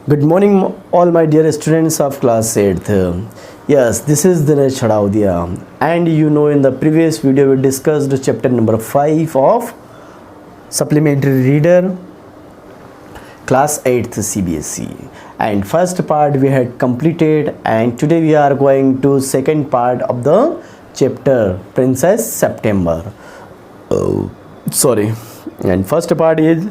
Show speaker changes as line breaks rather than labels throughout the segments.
Good morning, all my dear students of class 8th. Yes, this is Dinesh Chadaudia, and in the previous video we discussed chapter number 5 of supplementary reader class 8th CBSE, and first part we had completed, and today we are going to second part of the chapter Princess September. And first part is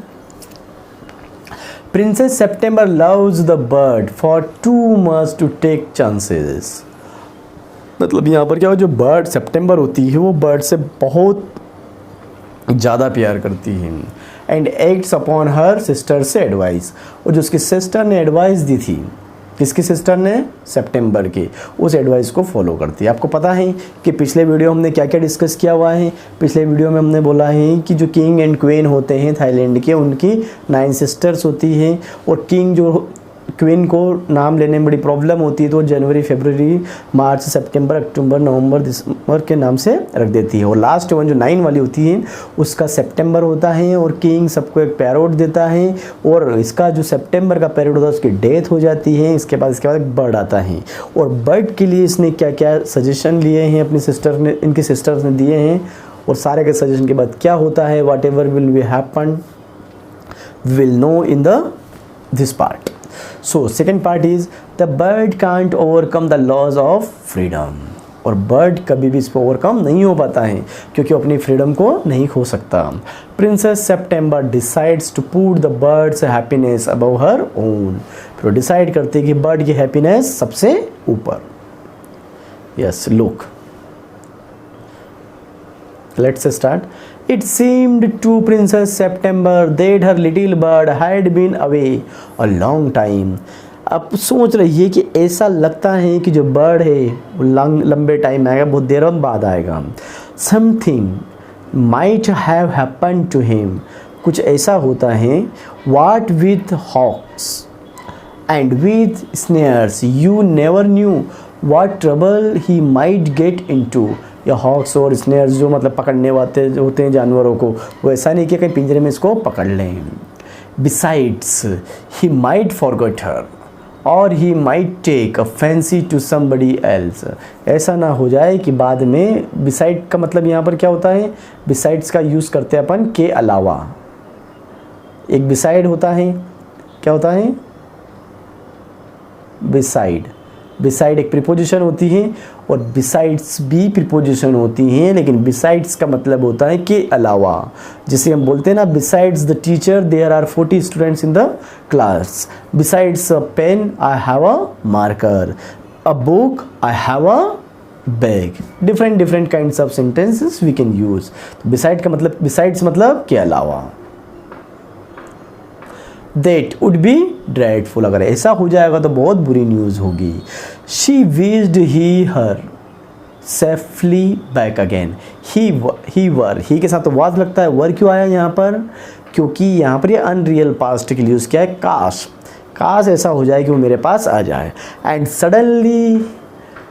Princess September loves the bird for too much to take chances. मतलब यहाँ पर क्या हो, जो bird सितंबर होती है वो bird से बहुत ज़्यादा प्यार करती है and acts upon her sister से एडवाइस, और जो उसकी सिस्टर ने एडवाइस दी थी, किसकी सिस्टर ने, सितंबर की, उस एडवाइस को फॉलो करती है। आपको पता है कि पिछले वीडियो हमने क्या क्या डिस्कस किया हुआ है। पिछले वीडियो में हमने बोला है कि जो किंग एंड क्वीन होते हैं थाईलैंड के, उनकी 9 सिस्टर्स होती हैं, और किंग जो क्वीन को नाम लेने में बड़ी प्रॉब्लम होती है तो जनवरी, फरवरी, मार्च, सितंबर, अक्टूबर, नवंबर, दिसंबर के नाम से रख देती है। और लास्ट वन जो 9 वाली होती है उसका सितंबर होता है, और किंग सबको एक पैरोट देता है, और इसका जो सितंबर का पैरोट होता है उसकी डेथ हो जाती है। इसके बाद एक बर्ड आता है, और बर्ड के लिए इसने क्या क्या सजेशन लिए हैं अपनी सिस्टर ने, इनकी सिस्टर्स ने दिए हैं, और सारे के सजेशन के बाद क्या होता है, what ever will be happen will know in this part. So second part is the bird can't overcome the laws of freedom. और बर्ड कभी भी इस पर ओवरकम नहीं हो पाता है क्योंकि वो अपनी फ्रीडम को नहीं खो सकता। Princess September decides to put the bird's happiness above her own. फिर वो डिसाइड करते हैं कि बर्ड की हैप्पीनेस सबसे ऊपर। Yes, look, let's start. It seemed to Princess September that her little bird had been away a long time. अब सोच रही है कि ऐसा लगता है कि जो बर्ड है वो लंबे टाइम आएगा, बहुत देर बाद आएगा। Something might have happened to him. कुछ ऐसा होता है। What with hawks and with snares, you never knew what trouble he might get into. या हॉक्स और स्नेयर्स जो मतलब पकड़ने वाले होते हैं जानवरों को, वो ऐसा नहीं कि कहीं पिंजरे में इसको पकड़ लें। Besides he might forget her or he might take a fancy to somebody else. ऐसा ना हो जाए कि बाद में, बिसाइड का मतलब यहाँ पर क्या होता है, बिसाइड्स का यूज़ करते हैं अपन के अलावा। एक बिसाइड होता है, क्या होता है, बिसाइड। बिसाइड एक प्रीपोजिशन होती है, और बिसाइड्स भी प्रीपोजिशन होती हैं, लेकिन बिसाइड्स का मतलब होता है के अलावा। जिसे हम बोलते हैं ना, besides the teacher there are 40 students in the class, besides a pen I have a marker, a book I have a bag. Different kinds of sentences we can use. Beside का मतलब, बिसाइड्स मतलब के अलावा। That would be dreadful, अगर ऐसा हो जाएगा तो बहुत बुरी न्यूज़ होगी। She wished he her safely back again. He के साथ तो वाज लगता है, वर क्यों आया यहाँ पर, क्योंकि यहाँ पर ये अनरियल पास्ट के लिए यूज़ किया है। काश ऐसा हो जाए कि वो मेरे पास आ जाए। And suddenly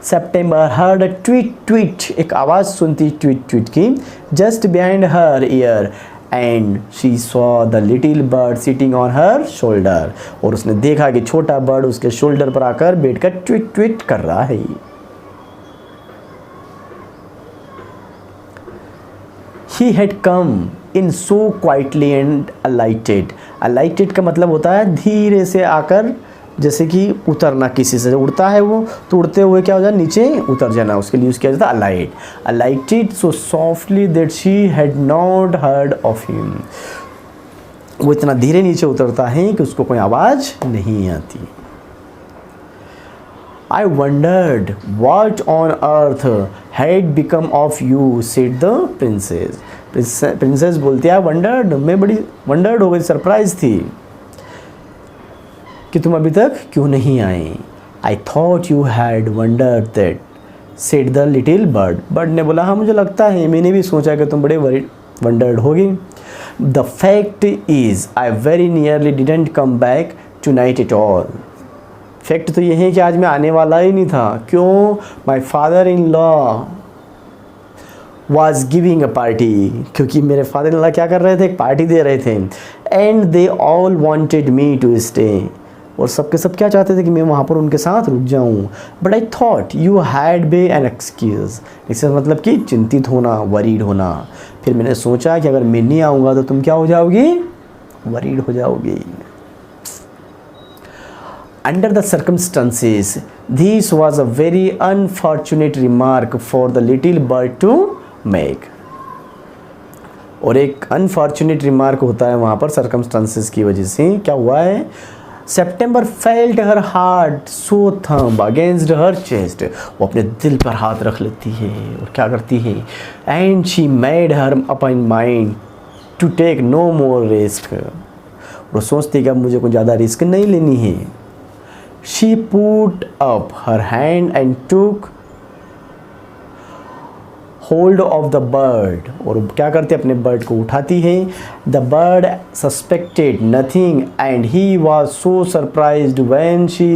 September heard a tweet, एक आवाज़ सुनती ट्वीट की, just behind her year, and she saw the little bird sitting on her shoulder, और उसने देखा कि छोटा बर्ड उसके शोल्डर पर आकर बैठकर ट्वीट कर रहा है। He had come in so quietly and alighted. Alighted का मतलब होता है धीरे से आकर, जैसे कि उतरना, किसी से उड़ता है वो तो उड़ते हुए क्या हो जाए, नीचे उतर जाना, उसके लिए यूज़ किया जाता है alight. Alighted so softly that she had not heard of him. वो इतना धीरे नीचे उतरता है कि उसको कोई आवाज़ नहीं आती। I wondered what on earth had become of you, said the princess. Princess बोलती है, wondered, मैं बड़ी wondered हो गई, सरप्राइज थी कि तुम अभी तक क्यों नहीं आए। I thought you had wondered that, said the little bird. Bird ने बोला, हाँ मुझे लगता है, मैंने भी सोचा कि तुम बड़े wondered होगी। The fact is I very nearly didn't come back tonight at all. Fact तो ये है कि आज मैं आने वाला ही नहीं था। क्यों? My father in law was giving a party, क्योंकि मेरे फादर इन लॉ क्या कर रहे थे, एक पार्टी दे रहे थे। And they all wanted me to stay, और सब के सब क्या चाहते थे कि मैं वहाँ पर उनके साथ रुक जाऊँ। But I thought you had be an excuse, इससे मतलब कि चिंतित होना, वरीड होना। फिर मैंने सोचा कि अगर मैं नहीं आऊँगा तो तुम क्या हो जाओगी, वरीड हो जाओगी। Under the circumstances, this was a very unfortunate remark for the little bird to make. और एक अनफॉर्चुनेट रिमार्क होता है वहाँ पर सर्कमस्टांसेस की वजह से। क्या हुआ है, September felt her heart so thumb against her chest, वो अपने दिल पर हाथ रख लेती है और क्या करती है, and she made her up mind to take no more risk, वो सोचती है कि अब मुझे कोई ज़्यादा रिस्क नहीं लेनी है। She put up her hand and took hold of the bird, और क्या करती है, अपने बर्ड को उठाती है। The bird suspected nothing and he was so surprised when she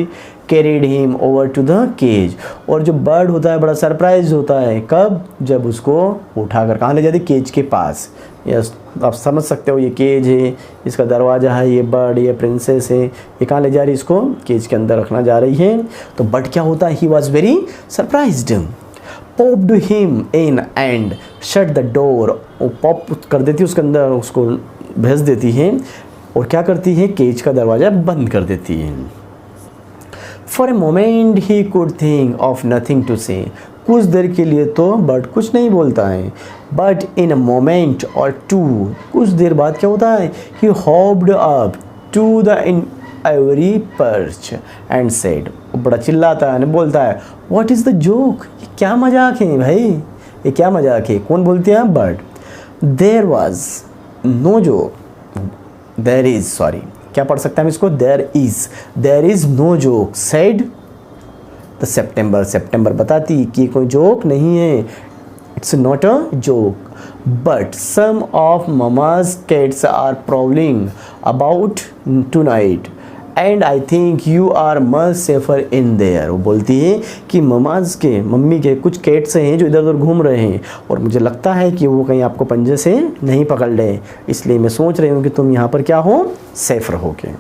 carried him over to the cage, और जो बर्ड होता है बड़ा सरप्राइज होता है, कब, जब उसको उठाकर कहाँ ले जाती, केज के पास। यस, आप समझ सकते हो, ये केज है, इसका दरवाज़ा है, ये बर्ड, ये प्रिंसेस है, ये कहाँ ले जा रही है, इसको केज के अंदर रखना जा रही है। तो बर्ड क्या होता है, he was very surprised, popped him in and shut the door, वो पॉप कर देती है उसके अंदर, उसको भेज देती है और क्या करती है, केज का दरवाज़ा बंद कर देती है। For a moment he could think of nothing to say, कुछ देर के लिए तो बर्ड कुछ नहीं बोलता है, but in a moment or two, कुछ देर बाद क्या होता है, he hopped up to the in ivory perch and said, बड़ा चिल्लाता है, बोलता है, व्हाट इज़ द जोक, ये क्या मजाक है भाई, ये क्या मजाक है। कौन बोलती है, bird. There was no joke, there is, sorry क्या पढ़ सकते हैं हम इसको, there is no joke said the September, September बताती कि कोई जोक नहीं है, it's not a joke, but some of mama's cats are prowling about tonight and I think you are much safer in there. वो बोलती है कि mama's के, मम्मी के कुछ कैट्स हैं जो इधर उधर घूम रहे हैं और मुझे लगता है कि वो कहीं आपको पंजे से नहीं पकड़ लें, इसलिए मैं सोच रही हूँ कि तुम यहाँ पर क्या हो, सेफ रहोगे।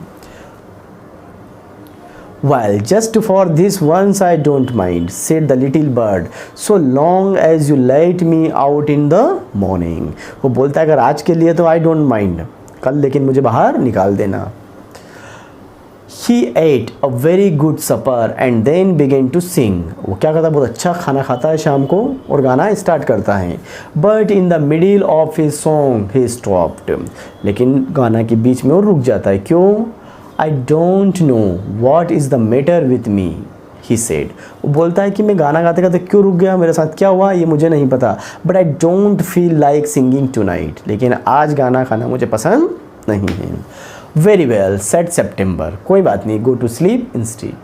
Well, just for this once I don't mind, said the little bird, so long as you let me out in the morning. वो बोलता है अगर आज के लिए तो I don't mind, कल लेकिन मुझे बाहर निकाल देना। He ate a very good supper and then began to sing. वो क्या करता है, बहुत अच्छा खाना खाता है शाम को और गाना स्टार्ट करता है। But in the middle of his song he stopped. लेकिन गाना के बीच में वो रुक जाता है, क्यों? I don't know what is the matter with me, he said. वो बोलता है कि मैं गाना गाते गाते क्यों रुक गया, मेरे साथ क्या हुआ ये मुझे नहीं पता, but I don't feel like singing tonight, लेकिन आज गाना खाना मुझे पसंद नहीं है। Very well, said September. कोई बात नहीं, go to sleep instead.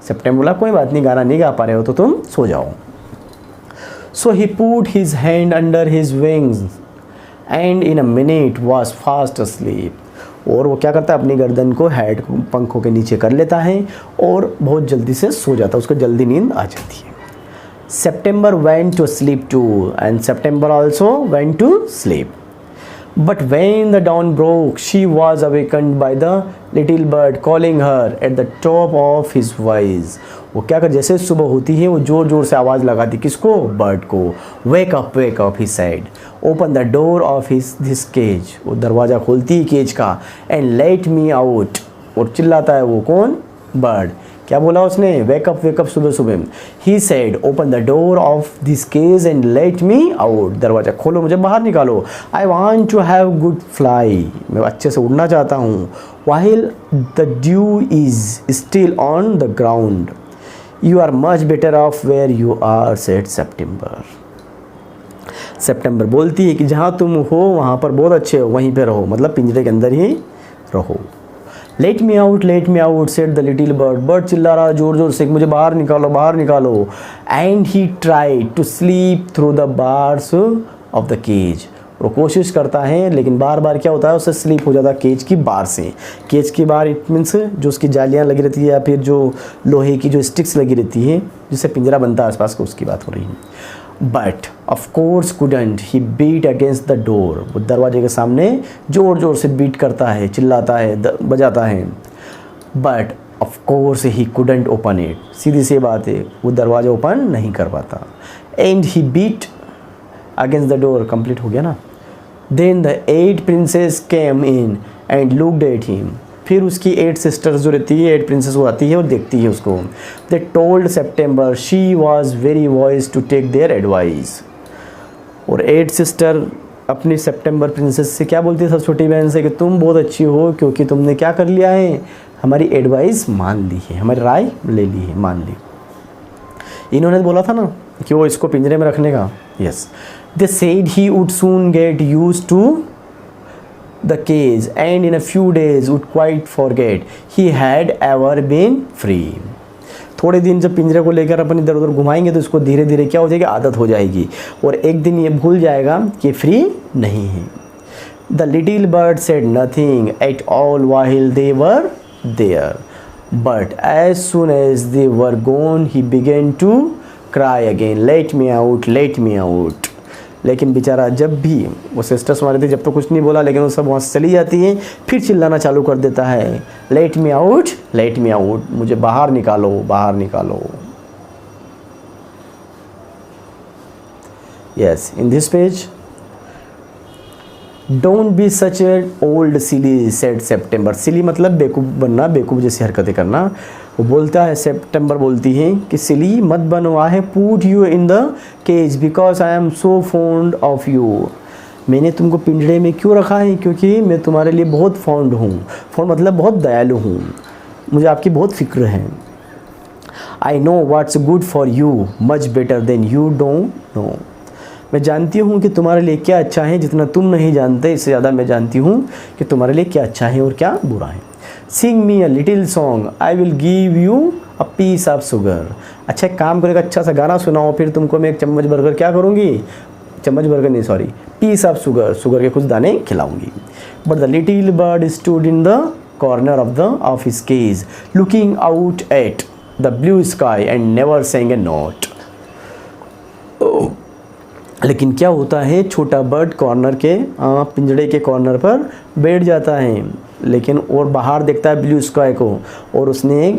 September बोला कोई बात नहीं, गाना नहीं गा पा रहे हो तो तुम सो जाओ। So he put his hand under his wings and in a minute was fast asleep. और वो क्या करता है, अपनी गर्दन को हेड पंखों के नीचे कर लेता है और बहुत जल्दी से सो जाता है, उसको जल्दी नींद आ जाती है। September went to sleep too and September also went to sleep. But when the dawn broke, she was awakened by the little bird calling her at the top of his voice. वो क्या कर, जैसे सुबह होती है वो ज़ोर ज़ोर से आवाज़ लगाती, किसको, बर्ड को। wake up he said, open the door of this cage, वो दरवाज़ा खोलती है केज का, and let me out, और चिल्लाता है वो, कौन, बर्ड। क्या बोला उसने, wake up सुबह सुबह। he said open the door of this cage and let me out, दरवाज़ा खोलो मुझे बाहर निकालो। I want to have good fly, मैं अच्छे से उड़ना चाहता हूँ। while the dew is still on the ground, you are much better off where you are, said September. September बोलती है कि जहाँ तुम हो वहाँ पर बहुत अच्छे हो, वहीं पे रहो, मतलब पिंजरे के अंदर ही रहो। Let me out said the little bird, bird चिल्ला रहा जोर जोर से, मुझे बाहर निकालो। And he tried to slip through the bars of the cage, वो कोशिश करता है लेकिन बार बार क्या होता है, उससे स्लीप हो जाता है केज की बार से। केज की बार इट मीन्स जो उसकी जालियाँ लगी रहती है या फिर जो लोहे की जो स्टिक्स लगी रहती है जिससे पिंजरा बनता है आसपास को, उसकी बात हो रही है। But of course couldn't he beat against the door, वो दरवाजे के सामने ज़ोर ज़ोर से बीट करता है, चिल्लाता है, बजाता है। But of course he couldn't open it, सीधी सी बात है, वो दरवाज़ा ओपन नहीं कर पाता। And he beat against the door, complete हो गया ना। Then the 8 princess came in and looked at him, फिर उसकी 8 सिस्टर्स जो रहती है, 8 प्रिंसेस वो आती है और देखती है उसको। They told September she was very wise to take their advice, और 8 सिस्टर अपनी सेप्टेम्बर प्रिंसेस से क्या बोलती है, सब छोटी बहन से, कि तुम बहुत अच्छी हो क्योंकि तुमने क्या कर लिया है, हमारी एडवाइस मान ली है, हमारी राय ले ली है, मान ली। इन्होंने बोला था ना कि वो इसको पिंजरे में रखने का, yes. They said he would soon get used to the cage and in a few days would quite forget he had ever been free. थोड़े दिन जब पिंजरे को लेकर अपन इधर उधर घुमाएंगे तो इसको धीरे धीरे क्या हो जाएगी, आदत हो जाएगी, और एक दिन ये भूल जाएगा कि फ्री नहीं है। The little bird said nothing at all while they were there, but as soon as they were gone he began to cry again, let me out, let me out. लेकिन बेचारा जब भी वो सिस्टर्स हमारे थे, जब तो कुछ नहीं बोला, लेकिन वो सब वहाँ से चली जाती हैं, फिर चिल्लाना चालू कर देता है, let me out, let me out, मुझे बाहर निकालो, बाहर निकालो। Yes, in this page, don't be such a old silly said September, silly मतलब बेवकूफ़ बनना, बेवकूफ़ जैसी हरकतें करना। वो बोलता है, सेप्टेम्बर बोलती है कि सिली मत बनो, I have put you in the cage because I am so fond of you, मैंने तुमको पिंजड़े में क्यों रखा है, क्योंकि मैं तुम्हारे लिए बहुत फॉन्ड हूँ, फॉन्ड मतलब बहुत दयालु हूँ, मुझे आपकी बहुत फिक्र है। I know what's good for you much better than you don't know, मैं जानती हूँ कि तुम्हारे लिए क्या अच्छा है, जितना तुम नहीं जानते इससे ज़्यादा मैं जानती हूँ कि तुम्हारे लिए क्या अच्छा है और क्या बुरा है। Sing me a little song I will give you a piece of sugar, अच्छा एक काम करेगा, अच्छा सा गाना सुनाओ, फिर तुमको मैं एक चम्मच भरकर क्या करूँगी, चम्मच भरकर नहीं sorry, piece of sugar, sugar के कुछ दाने खिलाऊंगी। But the little bird stood in the corner of his cage looking out at the blue sky and never sang a note. लेकिन क्या होता है, छोटा बर्ड कॉर्नर के पिंजड़े के कॉर्नर पर बैठ जाता है, लेकिन और बाहर देखता है ब्लू स्काई को, और उसने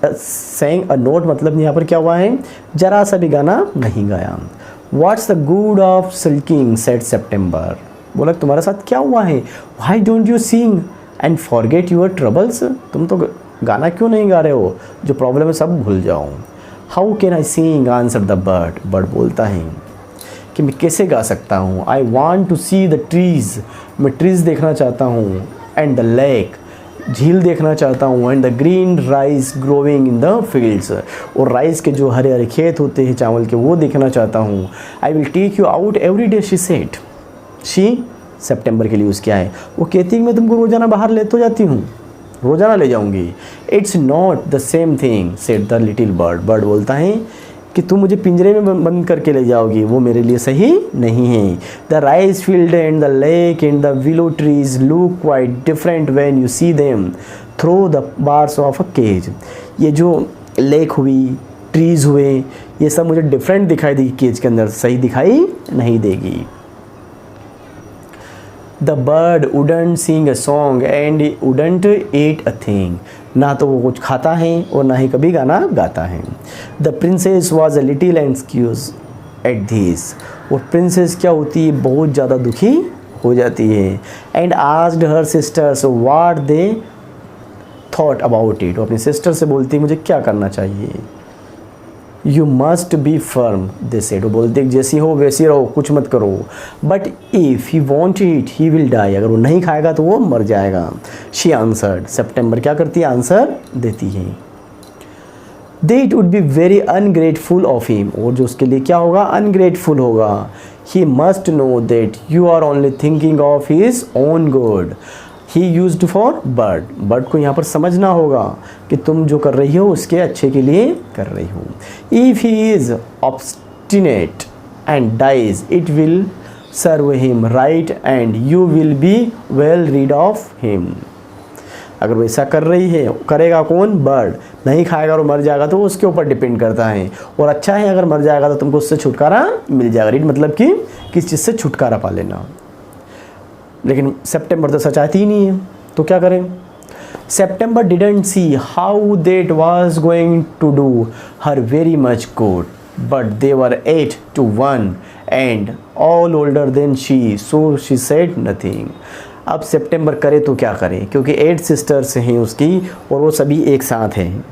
सेंग अ नोट मतलब यहाँ पर क्या हुआ है, जरा सा भी गाना नहीं गाया। What's the good of sulking said September, बोला तुम्हारे साथ क्या हुआ है, why don't you sing and forget your troubles, तुम तो गाना क्यों नहीं गा रहे हो, जो प्रॉब्लम है सब भूल जाओ। How can I sing answer the bird, bird बोलता है कि मैं कैसे गा सकता हूँ। I want to see the trees, मैं ट्रीज़ देखना चाहता हूँ, एंड द लेक, झील देखना चाहता हूँ, and the green rice growing in the fields, और राइस के जो हरे हरे खेत होते हैं चावल के, वो देखना चाहता हूँ। I will take you out every day she said, she September के लिए यूज़ किया है, वो कहती है मैं तुमको रोज़ाना बाहर ले तो जाती हूँ, रोज़ाना ले जाऊँगी। It's not the same thing said the little bird, bird बोलता है कि तुम मुझे पिंजरे में बंद करके ले जाओगी, वो मेरे लिए सही नहीं है। The rice field and the lake and the willow trees look quite different when you see them through the bars of a cage, ये जो लेक हुई, ट्रीज़ हुए, ये सब मुझे डिफरेंट दिखाई देगी केज के अंदर, सही दिखाई नहीं देगी। The bird wouldn't sing a song and wouldn't eat a thing, ना तो वो कुछ खाता है और ना ही कभी गाना गाता है। The princess was a little anxious at this, और प्रिंसेस क्या होती है, बहुत ज़्यादा दुखी हो जाती है। And asked her sisters what they thought about it, वो अपनी सिस्टर से बोलती है मुझे क्या करना चाहिए। You must be firm they said, वो बोलते जैसी हो वैसी रहो, कुछ मत करो। But if he won't eat he will die, अगर वो नहीं खाएगा तो वो मर जाएगा। शी आंसर्ड, सेप्टेम्बर क्या करती है, आंसर देती है। They it would be very ungrateful of him, और जो उसके लिए क्या होगा, अनग्रेटफुल होगा। He must know that you are only thinking of his own good, he used for bird, bird को यहाँ पर समझना होगा कि तुम जो कर रही हो उसके अच्छे के लिए कर रही हो। If he is obstinate and dies it will serve him right and you will be well rid of him, अगर वैसा कर रही है, करेगा कौन, बर्ड, नहीं खाएगा और मर जाएगा तो उसके ऊपर डिपेंड करता है, और अच्छा है अगर मर जाएगा तो तुमको उससे छुटकारा मिल जाएगा। रीड मतलब कि किस चीज़ से छुटकारा पा लेना। लेकिन सेप्टेम्बर तो सच आती ही नहीं है, तो क्या करें। September didn't see how that was going to do her very much good, but they were 8 to 1 and all older than she, so she said nothing. अब सितंबर करे तो क्या करे, क्योंकि 8 सिस्टर्स हैं उसकी और वो सभी एक साथ हैं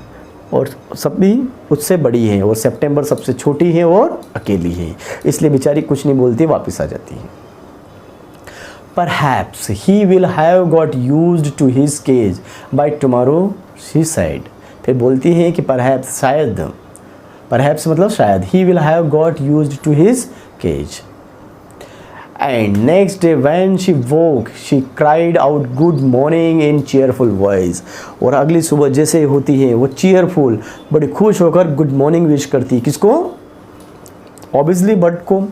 और सभी उससे बड़ी हैं और सितंबर सबसे छोटी है और अकेली है, इसलिए बेचारी कुछ नहीं बोलती, वापस आ जाती है। Perhaps he will have got used to his cage by tomorrow, she said. फिर बोलती है कि perhaps शायद, perhaps मतलब शायद, he will have got used to his cage. And next day when she woke, she cried out good morning in cheerful voice. और अगली सुबह जैसे होती है वो cheerful, बड़ी खुश होकर good morning wish करती है, किसको? Obviously bird को।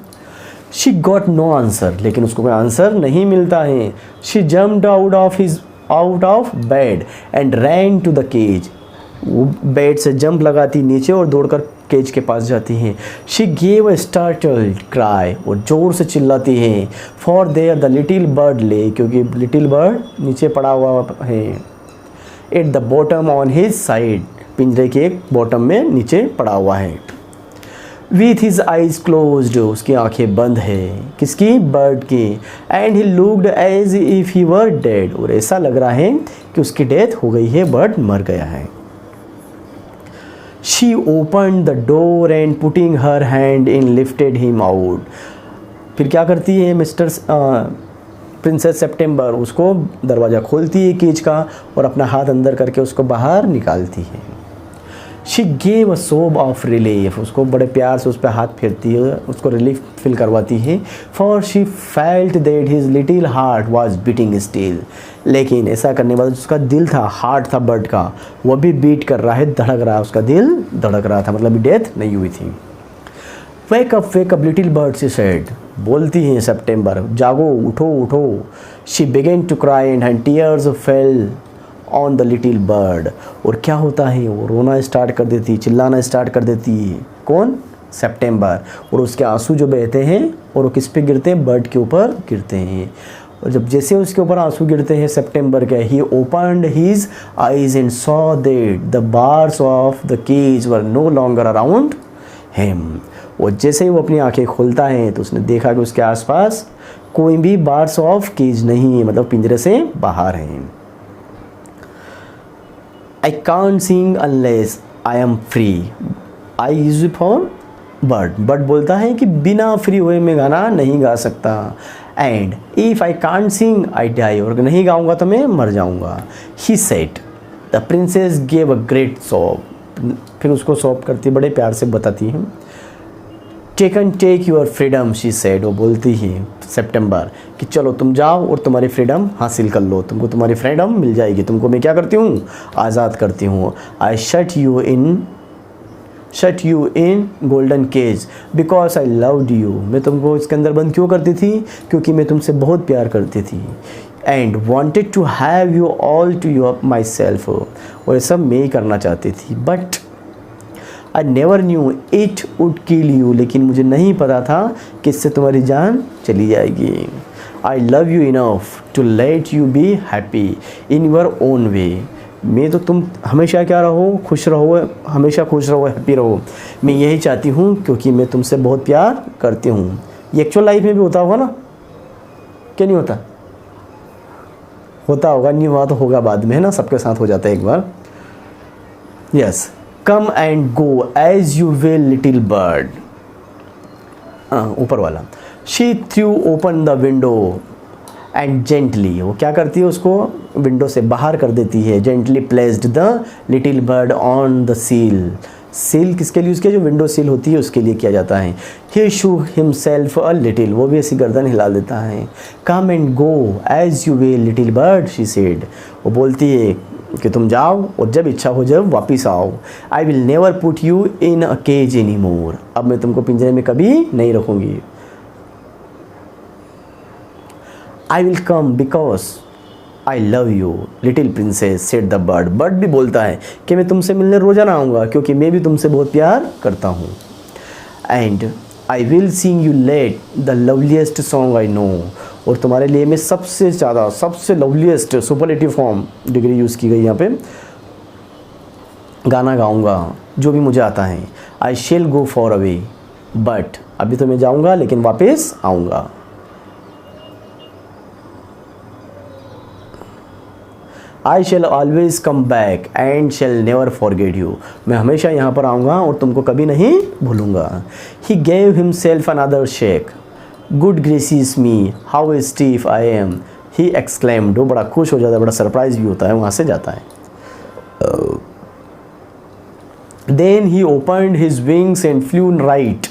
She got no answer, लेकिन उसको कोई आंसर नहीं मिलता है। She jumped out of bed and ran to the cage. वो बेड से जंप लगाती नीचे और दौड़कर केज के पास जाती हैं। She gave a startled cry, और ज़ोर से चिल्लाती हैं। For there the little bird lay, क्योंकि little bird नीचे पड़ा हुआ है। At the bottom on his side, पिंजरे के एक बॉटम में नीचे पड़ा हुआ है। With his eyes closed, उसकी आंखें बंद है, किसकी? बर्ड की। And he looked as if he were dead, और ऐसा लग रहा है कि उसकी डेथ हो गई है, बर्ड मर गया है। She opened the door and putting her hand in lifted him out. फिर क्या करती है मिस्टर प्रिंसेस सितंबर? उसको दरवाज़ा खोलती है केज का और अपना हाथ अंदर करके उसको बाहर निकालती है। She gave a sob of relief, उसको बड़े प्यार से उस पर हाथ फेरती है, उसको रिलीफ फील करवाती है। For she felt that his little heart was beating still, लेकिन ऐसा करने के बाद उसका दिल था, हार्ट था बर्ड का, वो भी बीट कर रहा है, धड़क रहा है, उसका दिल धड़क रहा था, मतलब डेथ नहीं हुई थी। Wake up little bird, she said, बोलती है सितंबर, जागो, उठो उठो। She began to cry and her tears fell on the little bird, और क्या होता है वो रोना स्टार्ट कर देती, चिल्लाना स्टार्ट कर देती है। कौन? सितंबर। और उसके आंसू जो बहते हैं और वो किस पे गिरते हैं? बर्ड के ऊपर गिरते हैं। और जब जैसे उसके ऊपर आंसू गिरते हैं सितंबर के, he opened his eyes and saw that the bars of the cage were no longer around him. और जैसे ही वो अपनी आंखें खोलता है तो उसने देखा कि उसके आसपास कोई भी बार्स ऑफ केज नहीं है, मतलब पिंजरे से बाहर हैं। I can't sing unless I am free. I use it for bird. Bird बोलता है कि बिना फ्री हुए मैं गाना नहीं गा सकता। And if I can't sing, I die. और नहीं गाऊंगा तो मैं मर जाऊंगा। He said. The princess gave a great sob. फिर उसको सॉब करती, बड़े प्यार से बताती है। Take your freedom, she said. वो बोलती है सितंबर कि चलो तुम जाओ और तुम्हारी फ्रीडम हासिल कर लो, तुमको तुम्हारी फ्रीडम मिल जाएगी, तुमको मैं क्या करती हूँ? आज़ाद करती हूँ। I shut you in golden cage because I loved you. मैं तुमको इसके अंदर बंद क्यों करती थी? क्योंकि मैं तुमसे बहुत प्यार करती थी। And wanted to have you all to myself. और ये सब मैं ही करना चाहती थी। But I never knew it would kill you. लेकिन मुझे नहीं पता था कि इससे तुम्हारी जान चली जाएगी। I love you enough to let you be happy in your own way. मैं तो तुम हमेशा क्या रहो? खुश रहो, हमेशा खुश रहो, हैप्पी रहो। मैं यही चाहती हूँ क्योंकि मैं तुमसे बहुत प्यार करती हूँ। ये एक्चुअल लाइफ में भी होता होगा ना? क्या नहीं होता? होता होगा, नहीं हुआ तो होगा बाद में, है ना? सबके साथ हो जाता है एक बार। Yes. Come and go as you will, little bird. ऊपर वाला। She threw open the window and gently, वो क्या करती है? उसको विंडो से बाहर कर देती है। Gently placed the little bird on the sill. Sill किसके लिए? उसके जो विंडो सिल होती है उसके लिए किया जाता है। He shook himself a little, वो भी ऐसी गर्दन हिला देता है। Come and go as you will, little bird, she said. वो बोलती है कि तुम जाओ और जब इच्छा हो जब वापस आओ। I will never put you in a cage any more, अब मैं तुमको पिंजरे में कभी नहीं रखूँगी। I will come because I love you little princess, said the bird. Bird भी बोलता है कि मैं तुमसे मिलने रोजाना आऊँगा क्योंकि मैं भी तुमसे बहुत प्यार करता हूँ। And I will sing you let the loveliest song I know, और तुम्हारे लिए मैं सबसे ज़्यादा सबसे loveliest superlative form degree use की गई यहाँ पे। गाना गाऊंगा जो भी मुझे आता है। I shall go for away but, अभी तो मैं जाऊंगा लेकिन वापस आऊँगा। I shall always come back and shall never forget you, मैं हमेशा यहाँ पर आऊँगा और तुमको कभी नहीं भूलूंगा। He gave himself another shake, good gracious me how stiff I am, he exclaimed. वो बड़ा खुश हो जाता है, बड़ा सरप्राइज भी होता है, वहाँ से जाता है। Then he opened his wings and flew right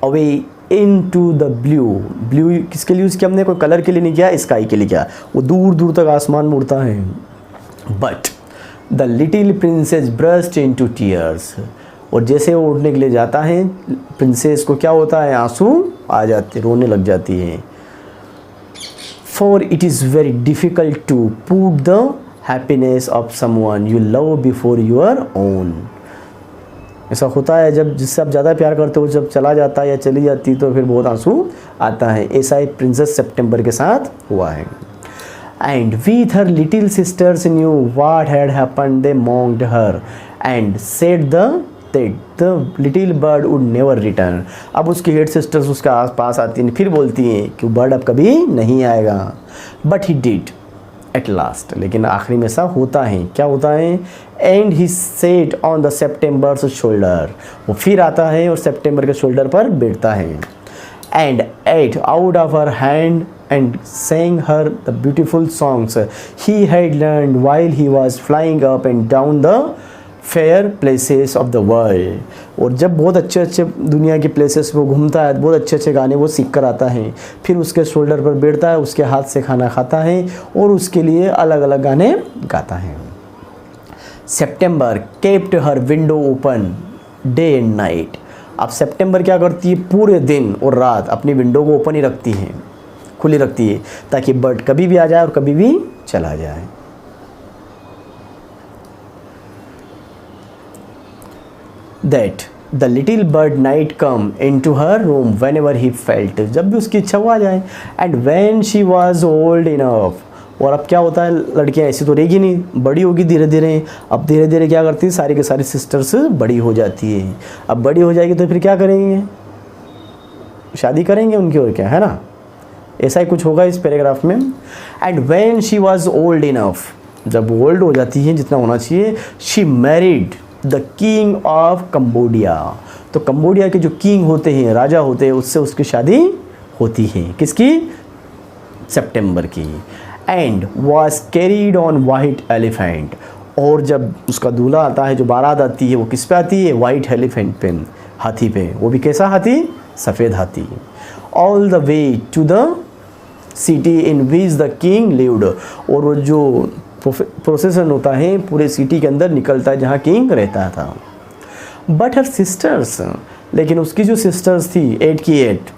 away into the blue. Blue किसके लिए यूज़ किया हमने? कोई कलर के लिए नहीं किया, स्काई के लिए किया। वो दूर दूर तक आसमान में उड़ता है। But the little princess burst into tears, और जैसे वो उड़ने के लिए जाता है प्रिंसेस को क्या होता है? आंसू आ जाते, रोने लग जाती है। For it is very difficult to put the happiness of someone you love before your own. ऐसा होता है जब जिससे आप ज़्यादा प्यार करते हो जब चला जाता है या चली जाती तो फिर बहुत आंसू आता है। ऐसा ही प्रिंसेस सेप्टेम्बर के साथ हुआ है। And with her little sisters knew what had happened, they mocked her and said that the little bird would never return. अब उसकी हेड सिस्टर्स उसके आस पास आती हैं, फिर बोलती हैं कि बर्ड अब कभी नहीं आएगा। But he did at last, लेकिन आखिरी में ऐसा होता है। क्या होता है? And he sat on the September's shoulder, वो फिर आता है और सितंबर के शोल्डर पर बैठता है। And ate out of her hand and sang her the beautiful songs he had learned while he was flying up and down the fair places of the world। और जब बहुत अच्छे अच्छे दुनिया के प्लेसेस वो घूमता है, बहुत अच्छे अच्छे गाने वो सीख कर आता है, फिर उसके शोल्डर पर बैठता है, उसके हाथ से खाना खाता है और उसके लिए अलग अलग गाने गाता है। September kept her window open day and night. अब सितंबर क्या करती है? पूरे दिन और रात अपनी विंडो को ओपन ही रखती है, खुली रखती है, ताकि बर्ड कभी भी आ जाए और कभी भी चला जाए। That the little bird might come into her room whenever he felt, जब भी उसकी इच्छा वो आ जाए। And when she was old enough, और अब क्या होता है? लड़कियां ऐसी तो रहेगी नहीं, बड़ी होगी धीरे धीरे। अब धीरे धीरे क्या करती है? सारी के सारी सिस्टर्स बड़ी हो जाती है। अब बड़ी हो जाएगी तो फिर क्या करेंगे? शादी करेंगे उनकी, और क्या है ना, ऐसा ही कुछ होगा इस पैराग्राफ में। And when she was old enough, जब ओल्ड हो जाती है जितना होना चाहिए, she married the king of Cambodia. तो कंबोडिया के जो किंग होते हैं, राजा होते हैं, उससे उसकी शादी होती है। किसकी? सितंबर की। And was carried on white elephant, और जब उसका दूल्हा आता है, जो बारात आती है, वो किस पे आती है? वाइट एलिफेंट पे, हाथी पे। वो भी कैसा हाथी? सफ़ेद हाथी। All the way to the city in which the king lived, और वो जो प्रोसेसन होता है पूरे सिटी के अंदर निकलता है जहाँ किंग रहता था। बट हर सिस्टर्स, लेकिन उसकी जो सिस्टर्स थी 8 की 8,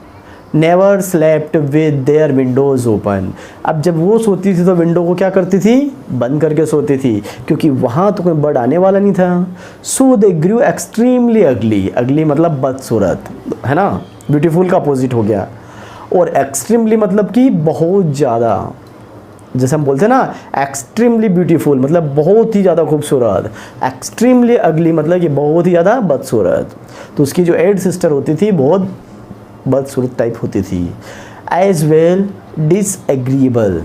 never slept with their Windows open. अब जब वो सोती थी तो विंडो को क्या करती थी? बंद करके सोती थी, क्योंकि वहाँ तो कोई बर्ड आने वाला नहीं था। सो दे ग्रू एक्सट्रीमली अगली। अगली मतलब बदसूरत, है ना, ब्यूटीफुल का अपोजिट हो गया। और एक्सट्रीमली मतलब कि बहुत ज़्यादा, जैसे हम बोलते हैं ना एक्सट्रीमली ब्यूटीफुल मतलब बहुत ही ज़्यादा खूबसूरत, एक्सट्रीमली अगली मतलब कि बहुत ही ज़्यादा बदसूरत। तो उसकी जो 8 सिस्टर होती थी बहुत बदसूरत टाइप होती थी। As well disagreeable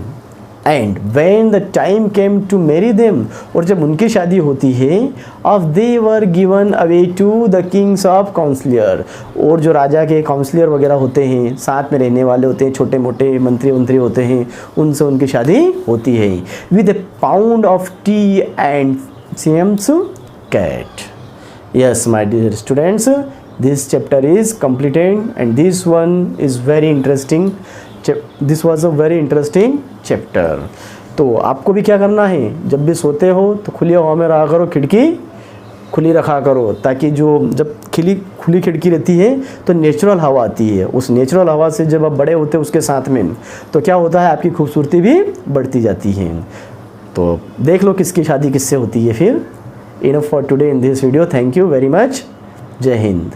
and when the time came to marry them, और जब उनकी शादी होती है, of they were given away to the king's of counsellor, और जो राजा के काउंसलर वगैरह होते हैं, साथ में रहने वाले होते हैं, छोटे मोटे मंत्री होते हैं, उनसे उनकी शादी होती है। With a pound of tea and Sims cat. Yes my dear students, this chapter is completed and this one is very interesting. This was a very interesting chapter. तो आपको भी क्या करना है? जब भी सोते हो तो खुली हवा में रहा करो, खिड़की खुली रखा करो, ताकि जो जब खुली खिड़की रहती है तो नेचुरल हवा आती है। उस नेचुरल हवा से जब आप बड़े होते हैं उसके साथ में, तो क्या होता है? आपकी खूबसूरती भी बढ़ती जाती है। तो देख लो किसकी शादी किससे होती है फिर। Enough for today in this video. Thank you very much. जय हिंद।